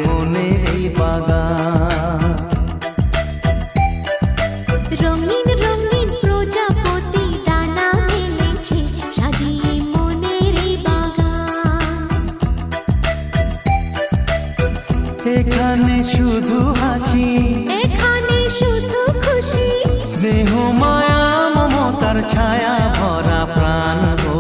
মনের এই বাগান। রঙিন রঙিন প্রজাপতি দানা মেলেছে, সাজিয়ে মনের এই বাগান। এখানে শুধু হাসি, এখানে শুধু খুশি, স্নেহ মায়া মমতার ছায়া ভরা প্রাণ গো।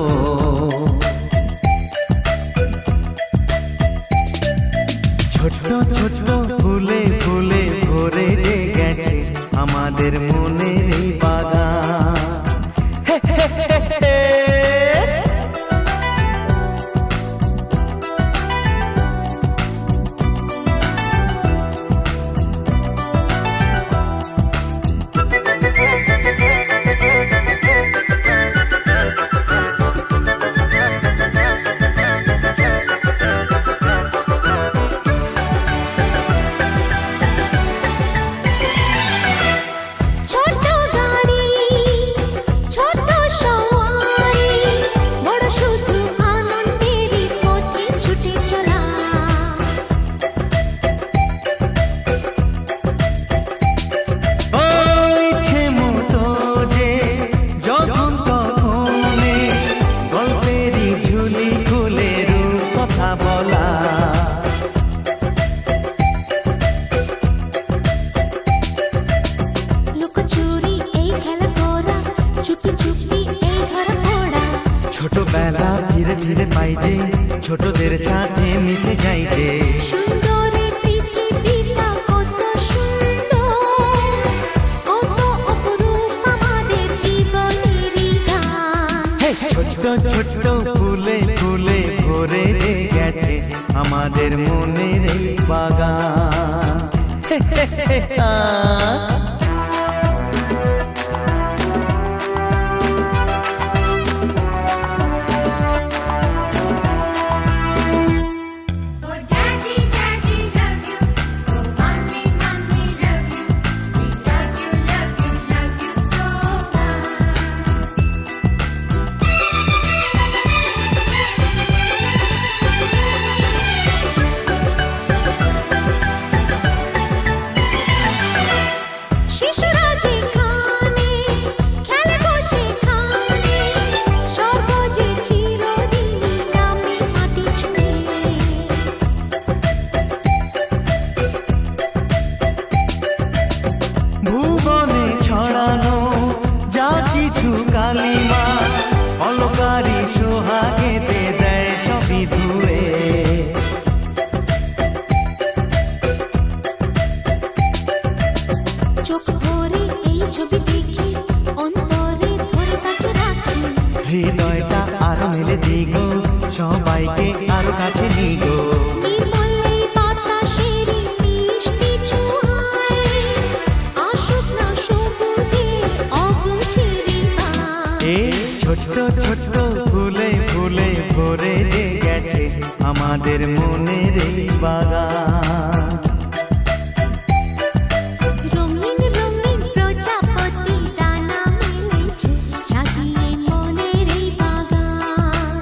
ছোট্ট ছোট্ট ফুলে ফুলে ভরে যে গেছে আমাদের মনের এই বাগান। ছোট গাড়ি ছোট সওয়ারি, বড় শুধু আনন্দেরই পথে ছুটে চলা। ও ইচ্ছে মতো যে যখন তখনে গল্পেরই ঝুলি খুলে রূপ কথা বলা। লুকোচুরি এই খেলা করা, চুপি চুপি এই ধরা পড়া। ছোটবেলা ধীরে ধীরে পাই যে ছোটদের সাথে মিশে যাই যে। সুন্দরী পৃথিবীটা কত সুন্দর, কত অপরূপ আমাদের জীবনেরই গান। ছোট্ট ছোট্ট ফুলে ফুলে ভরে যে গেছে আমাদের মনের এই বাগান। Oh daddy, daddy love you. Oh mommy, mommy love you. We love you, love you, love you so much. শিশুরা যেখানে খেলে গো সেখানে, স্বর্গ যে চিরদিন নামে মাটি ছুঁয়ে। ভুবনে ছড়ানো যা কিছু কালিমা, অলকারি সোহাগেতে দেয় সবই ধুয়ে। চোখ ভরে এই ছবি দেখি, অন্তরে ধরে তাকে রাখি। হৃদয়টা আরো মেলে দিগো, সবাইকে আরো কাছে নিগো। নির্মল এই বাতাসেরই মিষ্টি ছোঁয়ায়, আসুক না সবুজে অবুঝেরই গান। এ ছোট্ট ছোট্ট ফুলে ফুলে ভরে যে গেছে আমাদের মনের এই বাগান। রঙিন রঙিন প্রজাপতি দানা মেলেছে, সাজিয়ে মনের এই বাগান।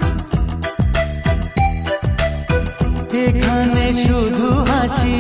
এখানে শুধু হাসি,